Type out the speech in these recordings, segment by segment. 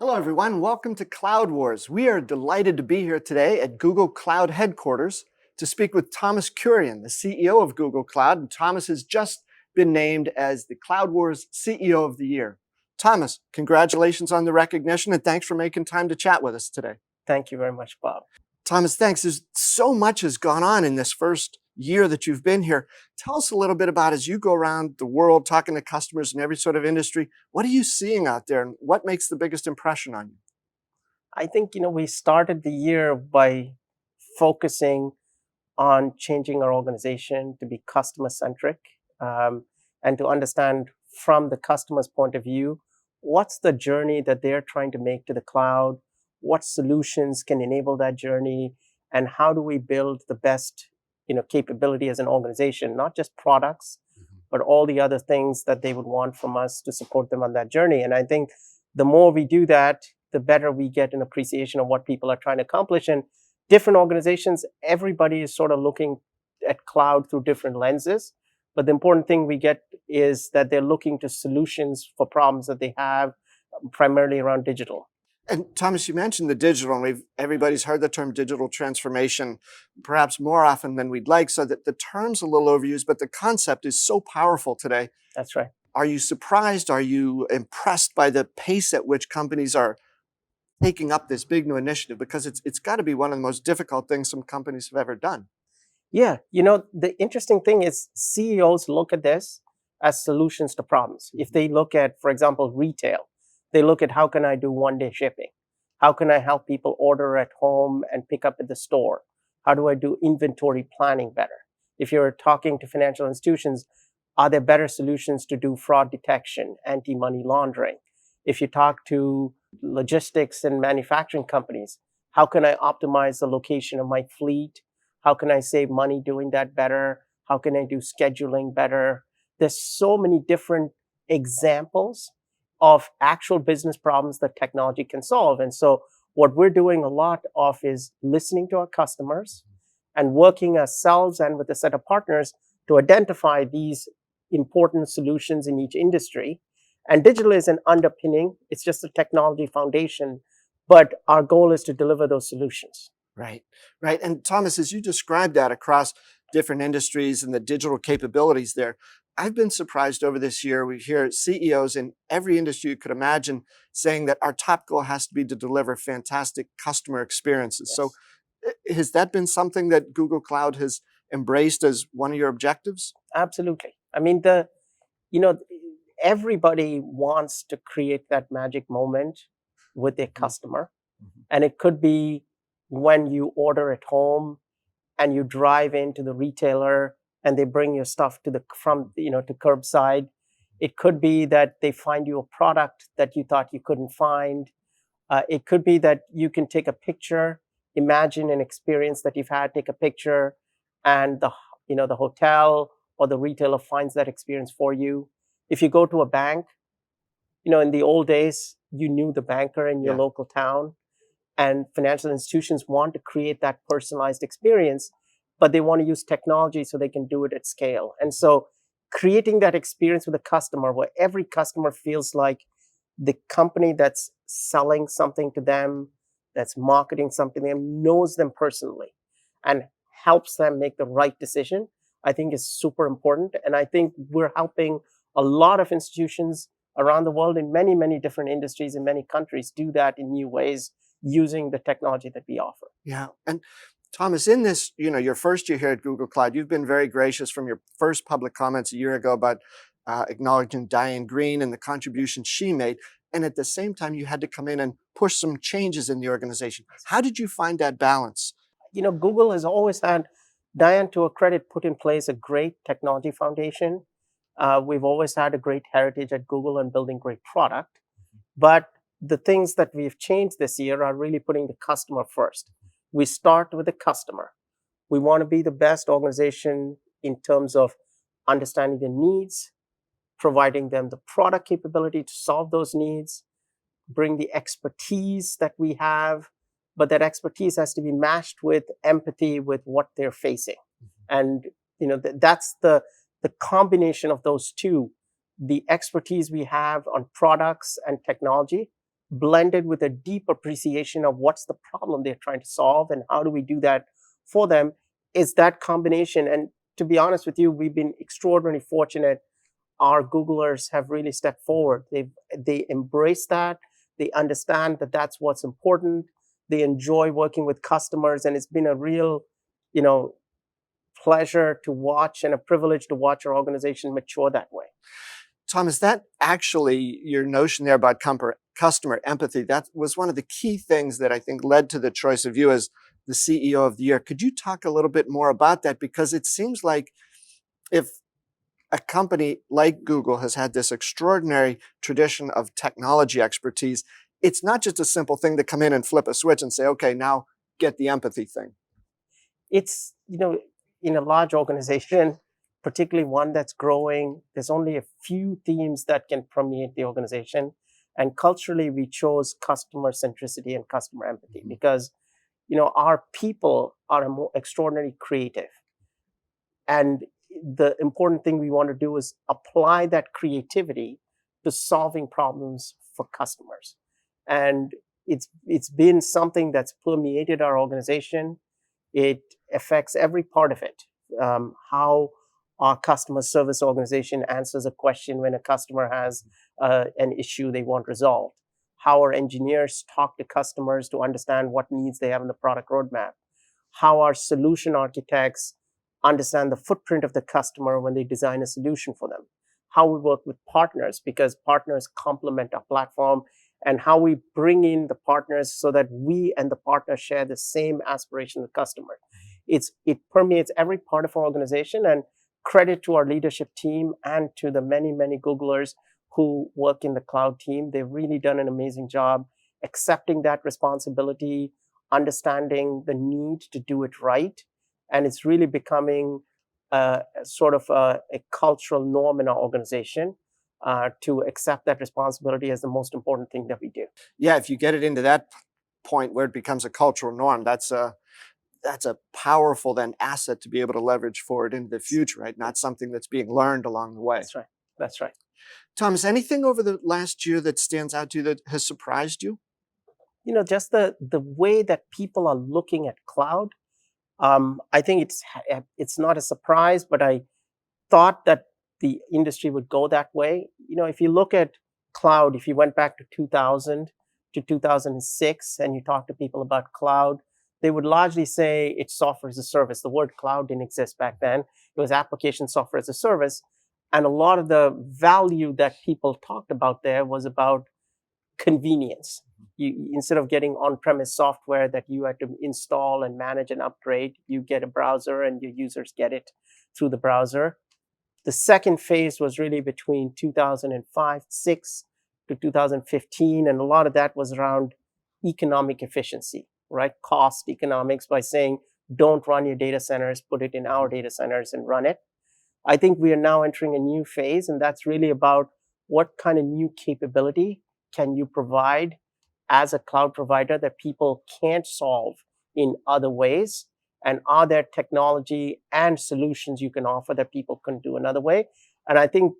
Hello, everyone. Welcome to Cloud Wars. We are delighted to be here today at Google Cloud headquarters to speak with Thomas Kurian, the CEO of Google Cloud. And Thomas has just been named as the Cloud Wars CEO of the Year. Thomas, congratulations on the recognition, and thanks for making time to chat with us today. Thank you very much, Bob. Thomas, thanks. There's so much has gone on in this first year that you've been here. Tell us a little bit about, as you go around the world talking to customers in every sort of industry, what are you seeing out there and what makes the biggest impression on you? I think, we started the year by focusing on changing our organization to be customer-centric and to understand from the customer's point of view, what's the journey that they're trying to make to the cloud, what solutions can enable that journey, and how do we build the best capability as an organization, not just products, but all the other things that they would want from us to support them on that journey. And I think the more we do that, the better we get an appreciation of what people are trying to accomplish. And different organizations, everybody is sort of looking at cloud through different lenses. But the important thing we get is that they're looking to solutions for problems that they have, primarily around digital. And Thomas, you mentioned the digital, and everybody's heard the term digital transformation perhaps more often than we'd like, so that the term's a little overused, but the concept is so powerful today. That's right. Are you surprised? Are you impressed by the pace at which companies are taking up this big new initiative? Because it's got to be one of the most difficult things some companies have ever done. Yeah, the interesting thing is CEOs look at this as solutions to problems. If they look at, for example, retail, they look at how can I do one-day shipping? How can I help people order at home and pick up at the store? How do I do inventory planning better? If you're talking to financial institutions, are there better solutions to do fraud detection, anti-money laundering? If you talk to logistics and manufacturing companies, how can I optimize the location of my fleet? How can I save money doing that better? How can I do scheduling better? There's so many different examples of actual business problems that technology can solve. And so what we're doing a lot of is listening to our customers and working ourselves and with a set of partners to identify these important solutions in each industry. And digital is an underpinning. It's just a technology foundation, but our goal is to deliver those solutions. Right. And Thomas, as you described that across different industries and the digital capabilities there, I've been surprised over this year. We hear CEOs in every industry you could imagine saying that our top goal has to be to deliver fantastic customer experiences. Yes. So has that been something that Google Cloud has embraced as one of your objectives? Absolutely. I mean, everybody wants to create that magic moment with their customer. And it could be when you order at home and you drive into the retailer and they bring your stuff to curbside. It could be that they find you a product that you thought you couldn't find. It could be that you can take a picture, imagine an experience that you've had, take a picture, and the hotel or the retailer finds that experience for you. If you go to a bank, in the old days, you knew the banker in your local town, and financial institutions want to create that personalized experience, but they want to use technology so they can do it at scale. And so creating that experience with a customer where every customer feels like the company that's selling something to them, that's marketing something to them, knows them personally and helps them make the right decision, I think is super important. And I think we're helping a lot of institutions around the world in many, many different industries in many countries do that in new ways using the technology that we offer. Yeah. And Thomas, in this, your first year here at Google Cloud, you've been very gracious from your first public comments a year ago about acknowledging Diane Green and the contribution she made. And at the same time, you had to come in and push some changes in the organization. How did you find that balance? Google has always had, Diane, to her credit, put in place a great technology foundation. We've always had a great heritage at Google and building great product. But the things that we've changed this year are really putting the customer first. We start with the customer. We want to be the best organization in terms of understanding their needs, providing them the product capability to solve those needs, bring the expertise that we have, but that expertise has to be matched with empathy with what they're facing. And that's the combination of those two, the expertise we have on products and technology, blended with a deep appreciation of what's the problem they're trying to solve and how do we do that for them, is that combination. And to be honest with you, we've been extraordinarily fortunate. Our Googlers have really stepped forward. They embrace that. They understand that that's what's important. They enjoy working with customers, and it's been a real, you know, pleasure to watch and a privilege to watch our organization mature that way. Thomas, that actually, your notion there about customer empathy, that was one of the key things that I think led to the choice of you as the CEO of the year. Could you talk a little bit more about that? Because it seems like if a company like Google has had this extraordinary tradition of technology expertise, it's not just a simple thing to come in and flip a switch and say, okay, now get the empathy thing. It's, in a large organization, particularly one that's growing, there's only a few themes that can permeate the organization. And culturally, we chose customer centricity and customer empathy because, our people are more extraordinarily creative. And the important thing we want to do is apply that creativity to solving problems for customers. And it's been something that's permeated our organization. It affects every part of it. How our customer service organization answers a question when a customer has an issue they want resolved. How our engineers talk to customers to understand what needs they have in the product roadmap. How our solution architects understand the footprint of the customer when they design a solution for them. How we work with partners, because partners complement our platform, and how we bring in the partners so that we and the partner share the same aspiration with the customer. It permeates every part of our organization, and credit to our leadership team and to the many, many Googlers who work in the cloud team. They've really done an amazing job accepting that responsibility, understanding the need to do it right. And it's really becoming sort of a cultural norm in our organization to accept that responsibility as the most important thing that we do. Yeah, if you get it into that point where it becomes a cultural norm, that's a powerful then asset to be able to leverage forward into the future, right? Not something that's being learned along the way. That's right. That's right. Thomas, anything over the last year that stands out to you that has surprised you? Just the way that people are looking at cloud. I think it's not a surprise, but I thought that the industry would go that way. If you look at cloud, if you went back to 2000 to 2006 and you talk to people about cloud, they would largely say it's software as a service. The word cloud didn't exist back then. It was application software as a service. And a lot of the value that people talked about there was about convenience. Instead of getting on-premise software that you had to install and manage and upgrade, you get a browser and your users get it through the browser. The second phase was really between 2005, 6 to 2015, and a lot of that was around economic efficiency, right? Cost economics, by saying, don't run your data centers, put it in our data centers and run it. I think we are now entering a new phase, and that's really about what kind of new capability can you provide as a cloud provider that people can't solve in other ways? And are there technology and solutions you can offer that people couldn't do another way? And I think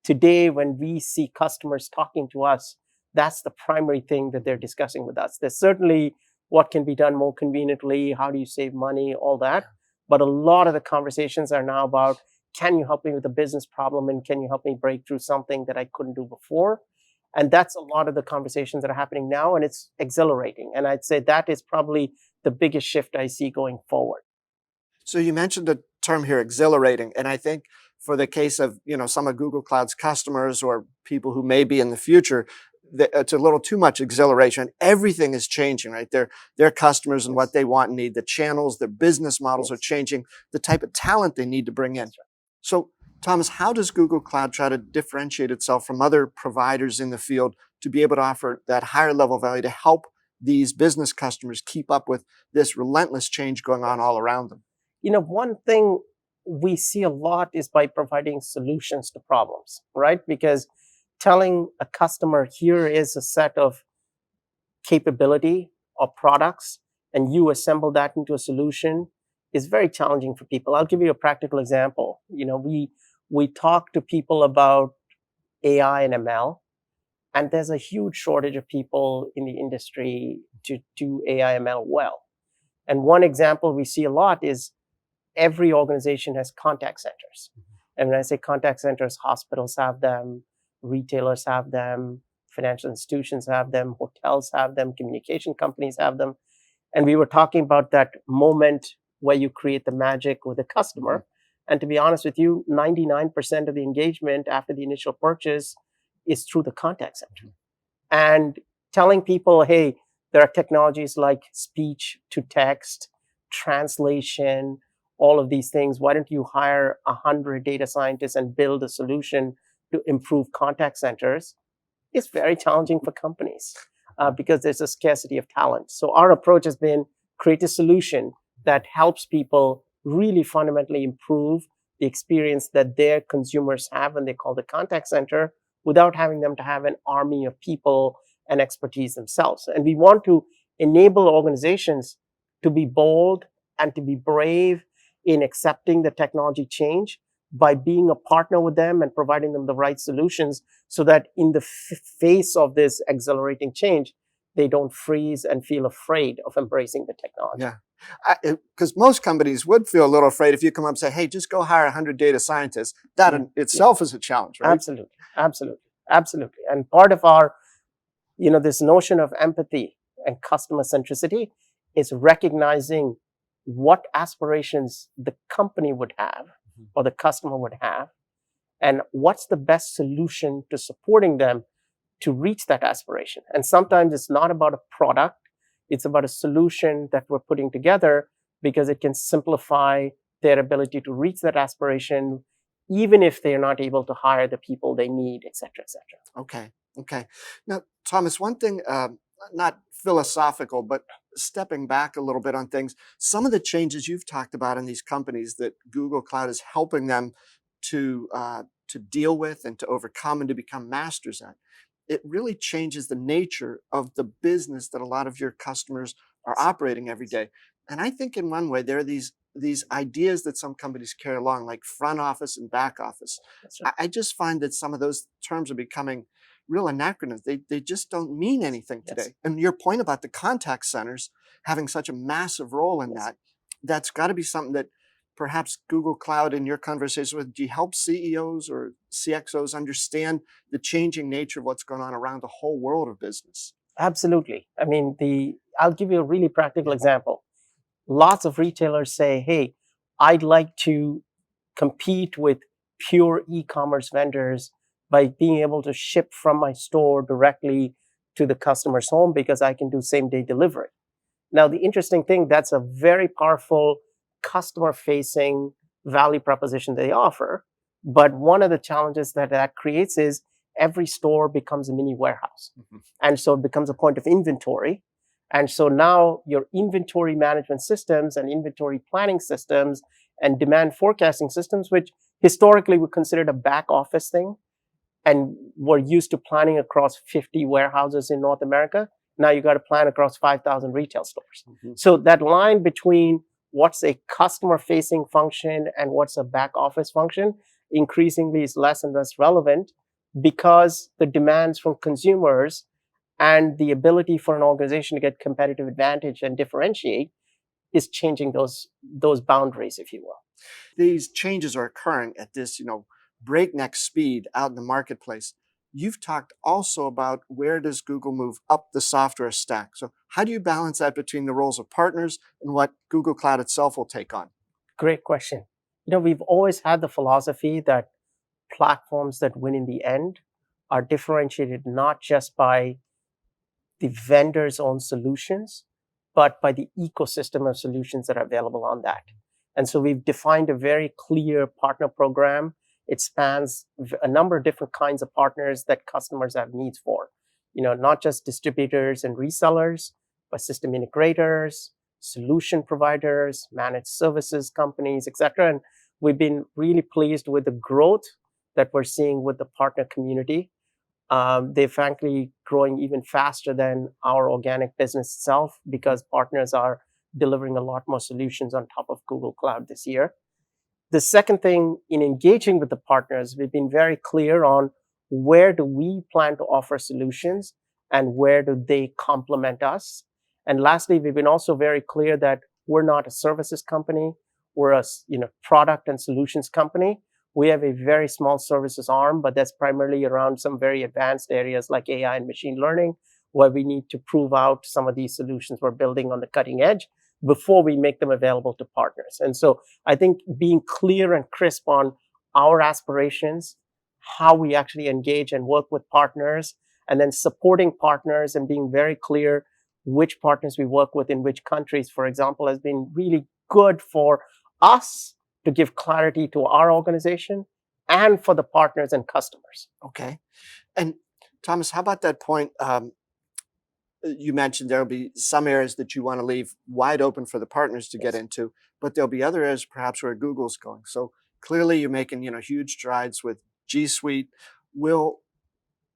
today, when we see customers talking to us, that's the primary thing that they're discussing with us. There's certainly what can be done more conveniently, how do you save money, all that. But a lot of the conversations are now about, can you help me with a business problem, and can you help me break through something that I couldn't do before? And that's a lot of the conversations that are happening now, and it's exhilarating. And I'd say that is probably the biggest shift I see going forward. So you mentioned the term here, exhilarating. And I think for the case of, some of Google Cloud's customers or people who may be in the future, it's a little too much exhilaration. Everything is changing, right? Their customers and what they want and need, the channels, their business models are changing, the type of talent they need to bring in. So Thomas, how does Google Cloud try to differentiate itself from other providers in the field to be able to offer that higher level value to help these business customers keep up with this relentless change going on all around them? One thing we see a lot is by providing solutions to problems, right? Because telling a customer, here is a set of capability or products, and you assemble that into a solution, is very challenging for people. I'll give you a practical example. We talk to people about AI and ML, And there's a huge shortage of people in the industry to do AI ML well. And one example we see a lot is every organization has contact centers. And when I say contact centers, hospitals have them, retailers have them, financial institutions have them, hotels have them, communication companies have them. And we were talking about that moment where you create the magic with a customer. And to be honest with you, 99% of the engagement after the initial purchase is through the contact center. And telling people, hey, there are technologies like speech to text, translation, all of these things. Why don't you hire 100 data scientists and build a solution to improve contact centers? It's very challenging for companies because there's a scarcity of talent. So our approach has been create a solution that helps people really fundamentally improve the experience that their consumers have when they call the contact center without having them to have an army of people and expertise themselves. And we want to enable organizations to be bold and to be brave in accepting the technology change by being a partner with them and providing them the right solutions so that in the face of this accelerating change, they don't freeze and feel afraid of embracing the technology. Yeah, because most companies would feel a little afraid if you come up and say, hey, just go hire 100 data scientists. That in itself is a challenge, right? Absolutely, absolutely, absolutely. And part of our, this notion of empathy and customer centricity is recognizing what aspirations the company would have or the customer would have, and what's the best solution to supporting them to reach that aspiration. And sometimes it's not about a product, it's about a solution that we're putting together because it can simplify their ability to reach that aspiration, even if they're not able to hire the people they need, et cetera, et cetera. Okay. Now, Thomas, one thing, not philosophical, but stepping back a little bit on things, some of the changes you've talked about in these companies that Google Cloud is helping them to deal with and to overcome and to become masters at, it really changes the nature of the business that a lot of your customers are operating every day. And I think in one way, there are these ideas that some companies carry along, like front office and back office. Right. I just find that some of those terms are becoming real anachronisms. They just don't mean anything today. Yes. And your point about the contact centers having such a massive role in that's got to be something that perhaps Google Cloud, in your conversation with, do you help CEOs or CXOs understand the changing nature of what's going on around the whole world of business? Absolutely. I mean, I'll give you a really practical example. Lots of retailers say, hey, I'd like to compete with pure e-commerce vendors by being able to ship from my store directly to the customer's home because I can do same-day delivery. Now, the interesting thing, that's a very powerful customer-facing value proposition they offer. But one of the challenges that creates is every store becomes a mini warehouse. And so it becomes a point of inventory. And so now your inventory management systems and inventory planning systems and demand forecasting systems, which historically were considered a back office thing and were used to planning across 50 warehouses in North America, now you got to plan across 5,000 retail stores. So that line between what's a customer-facing function and what's a back office function increasingly is less and less relevant because the demands from consumers and the ability for an organization to get competitive advantage and differentiate is changing those boundaries, if you will. These changes are occurring at this, breakneck speed out in the marketplace. You've talked also about where does Google move up the software stack. So how do you balance that between the roles of partners and what Google Cloud itself will take on? Great question. We've always had the philosophy that platforms that win in the end are differentiated not just by the vendor's own solutions, but by the ecosystem of solutions that are available on that. And so we've defined a very clear partner program. It spans a number of different kinds of partners that customers have needs for. Not just distributors and resellers, but system integrators, solution providers, managed services companies, et cetera. And we've been really pleased with the growth that we're seeing with the partner community. They're frankly growing even faster than our organic business itself because partners are delivering a lot more solutions on top of Google Cloud this year. The second thing, in engaging with the partners, we've been very clear on where do we plan to offer solutions and where do they complement us? And lastly, we've been also very clear that we're not a services company. We're a product and solutions company. We have a very small services arm, but that's primarily around some very advanced areas like AI and machine learning, where we need to prove out some of these solutions we're building on the cutting edge before we make them available to partners. And so I think being clear and crisp on our aspirations, how we actually engage and work with partners, and then supporting partners and being very clear which partners we work with in which countries, for example, has been really good for us to give clarity to our organization and for the partners and customers. Okay. And Thomas, how about that point? You mentioned there'll be some areas that you want to leave wide open for the partners to get into, but there'll be other areas perhaps where Google's going. So clearly you're making, huge strides with G Suite. Will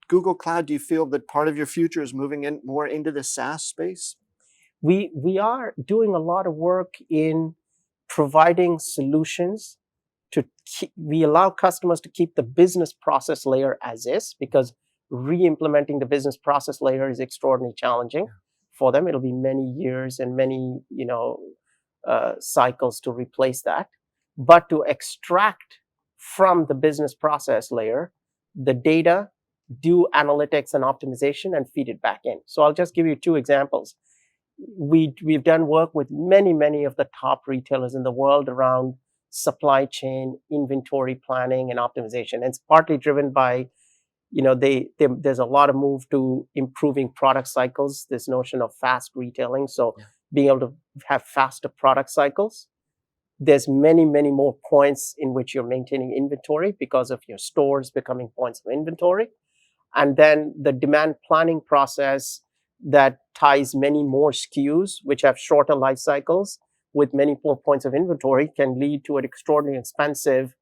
Google Cloud, do you feel that part of your future is moving in more into the SaaS space? We are doing a lot of work in providing solutions we allow customers to keep the business process layer as is, because re-implementing the business process layer is extraordinarily challenging for them. It'll be many years and many, cycles to replace that. But to extract from the business process layer the data, do analytics and optimization, and feed it back in. So I'll just give you two examples. We've done work with many of the top retailers in the world around supply chain, inventory planning, and optimization. And it's partly driven by, there's a lot of move to improving product cycles, this notion of fast retailing. So being able to have faster product cycles. There's many more points in which you're maintaining inventory because of your stores becoming points of inventory. And then the demand planning process that ties many more SKUs, which have shorter life cycles, with many more points of inventory, can lead to an extraordinarily expensive,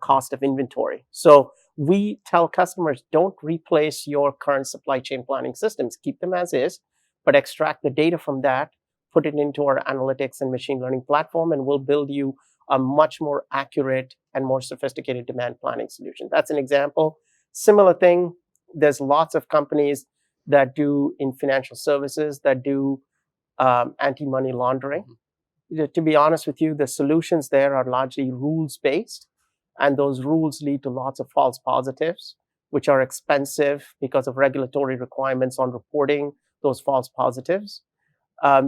cost of inventory. So we tell customers, don't replace your current supply chain planning systems. Keep them as is, but extract the data from that, put it into our analytics and machine learning platform, and we'll build you a much more accurate and more sophisticated demand planning solution. That's an example. Similar thing, there's lots of companies that do in financial services that do anti-money laundering. To be honest with you, the solutions there are largely rules-based, and those rules lead to lots of false positives, which are expensive because of regulatory requirements on reporting those false positives.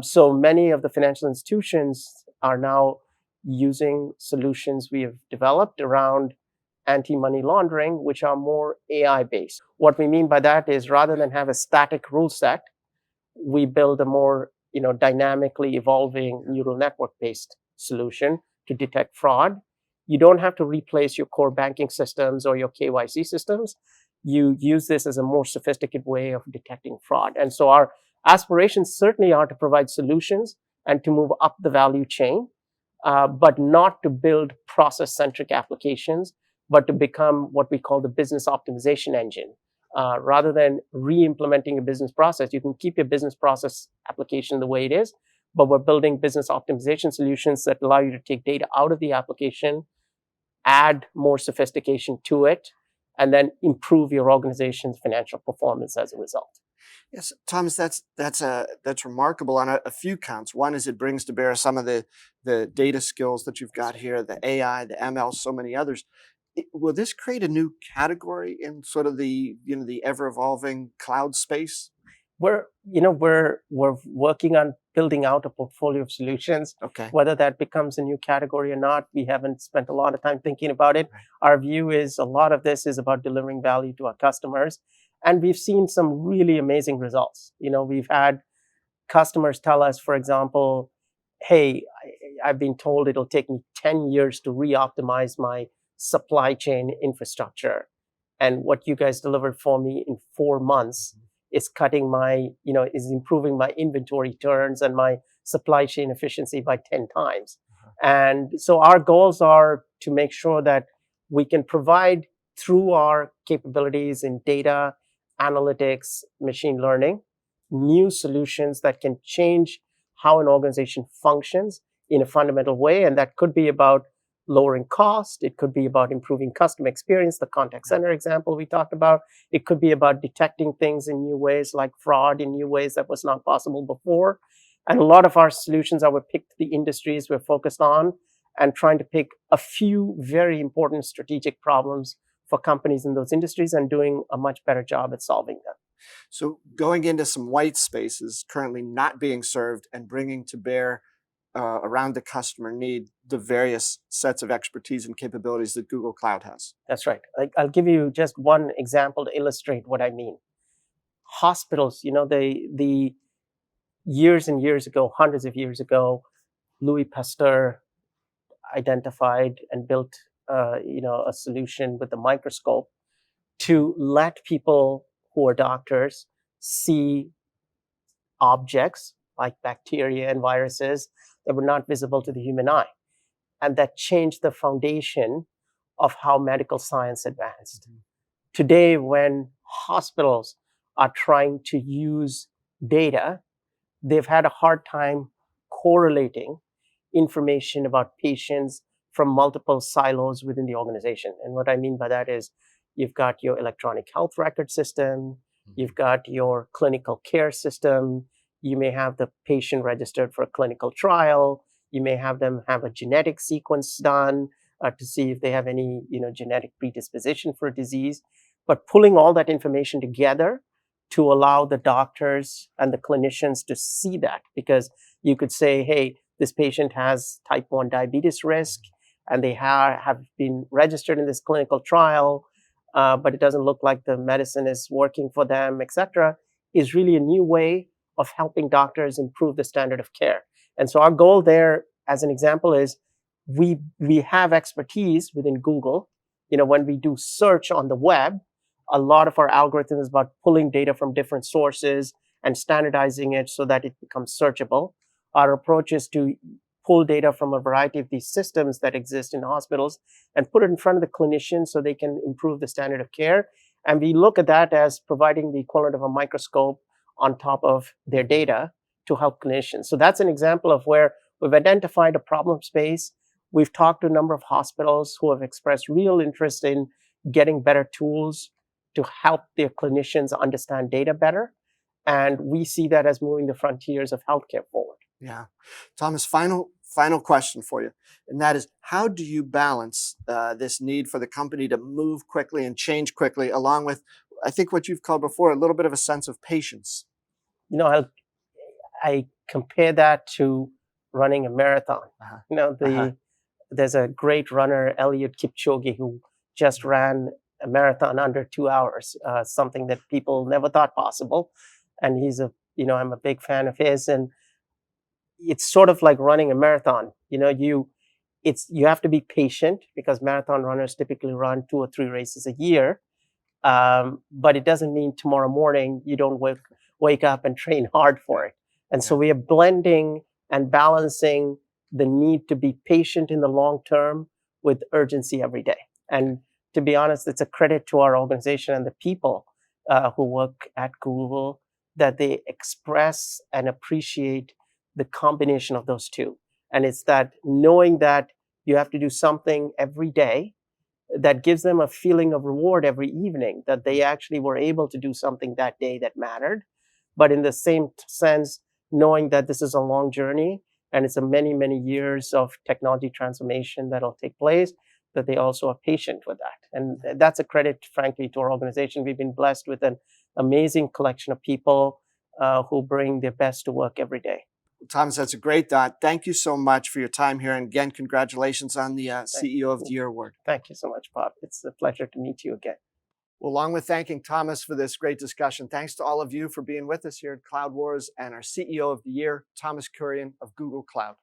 So many of the financial institutions are now using solutions we have developed around anti-money laundering, which are more AI-based. What we mean by that is, rather than have a static rule set, we build a more dynamically evolving neural network-based solution to detect fraud. You don't have to replace your core banking systems or your KYC systems. You use this as a more sophisticated way of detecting fraud. And so our aspirations certainly are to provide solutions and to move up the value chain, but not to build process-centric applications, but to become what we call the business optimization engine. Rather than re-implementing a business process, you can keep your business process application the way it is, but we're building business optimization solutions that allow you to take data out of the application, add more sophistication to it, and then improve your organization's financial performance as a result. Yes, Thomas, that's remarkable on a few counts. One is it brings to bear some of the data skills that you've got here, the AI, the ML, so many others. Will this create a new category in sort of the ever evolving cloud space? We're working on building out a portfolio of solutions. Okay. Whether that becomes a new category or not, we haven't spent a lot of time thinking about it. Right. Our view is a lot of this is about delivering value to our customers, and we've seen some really amazing results. We've had customers tell us, for example, hey, I've been told it'll take me 10 years to re-optimize my supply chain infrastructure. And what you guys delivered for me in 4 months is is improving my inventory turns and my supply chain efficiency by 10 times. And so our goals are to make sure that we can provide, through our capabilities in data, analytics, machine learning, new solutions that can change how an organization functions in a fundamental way. And that could be about lowering cost. It could be about improving customer experience, the contact center example we talked about. It could be about detecting things in new ways, like fraud in new ways that was not possible before. And a lot of our solutions are we picked the industries we're focused on and trying to pick a few very important strategic problems for companies in those industries and doing a much better job at solving them. So going into some white spaces currently not being served and bringing to bear around the customer need the various sets of expertise and capabilities that Google Cloud has. That's right. I'll give you just one example to illustrate what I mean. Hospitals, the years and years ago, hundreds of years ago, Louis Pasteur identified and built, a solution with a microscope to let people who are doctors see objects like bacteria and viruses that were not visible to the human eye. And that changed the foundation of how medical science advanced. Mm-hmm. Today, when hospitals are trying to use data, they've had a hard time correlating information about patients from multiple silos within the organization. And what I mean by that is you've got your electronic health record system, you've got your clinical care system, you may have the patient registered for a clinical trial, you may have them have a genetic sequence done to see if they have any genetic predisposition for a disease. But pulling all that information together to allow the doctors and the clinicians to see that, because you could say, hey, this patient has type 1 diabetes risk and they have been registered in this clinical trial, but it doesn't look like the medicine is working for them, etc., is really a new way of helping doctors improve the standard of care. And so our goal there, as an example, is we have expertise within Google. When we do search on the web, a lot of our algorithm is about pulling data from different sources and standardizing it so that it becomes searchable. Our approach is to pull data from a variety of these systems that exist in hospitals and put it in front of the clinicians so they can improve the standard of care. And we look at that as providing the equivalent of a microscope on top of their data to help clinicians. So that's an example of where we've identified a problem space. We've talked to a number of hospitals who have expressed real interest in getting better tools to help their clinicians understand data better. And we see that as moving the frontiers of healthcare forward. Yeah. Thomas, final question for you. And that is, how do you balance this need for the company to move quickly and change quickly, along with, I think what you've called before, a little bit of a sense of patience? I compare that to running a marathon. There's a great runner, Eliud Kipchoge, who just ran a marathon under 2 hours, something that people never thought possible. And I'm a big fan of his. And it's sort of like running a marathon. You have to be patient because marathon runners typically run 2 or 3 races a year. But it doesn't mean tomorrow morning you don't wake up and train hard for it. And so we are blending and balancing the need to be patient in the long term with urgency every day. And to be honest, it's a credit to our organization and the people who work at Google that they express and appreciate the combination of those two. And it's that knowing that you have to do something every day that gives them a feeling of reward every evening, that they actually were able to do something that day that mattered. But in the same sense, knowing that this is a long journey and it's a many, many years of technology transformation that'll take place, that they also are patient with that. And that's a credit, frankly, to our organization. We've been blessed with an amazing collection of people who bring their best to work every day. Thomas, that's a great thought. Thank you so much for your time here. And again, congratulations on the CEO of the Year award. Thank you so much, Bob. It's a pleasure to meet you again. Well, along with thanking Thomas for this great discussion, thanks to all of you for being with us here at Cloud Wars and our CEO of the Year, Thomas Kurian of Google Cloud.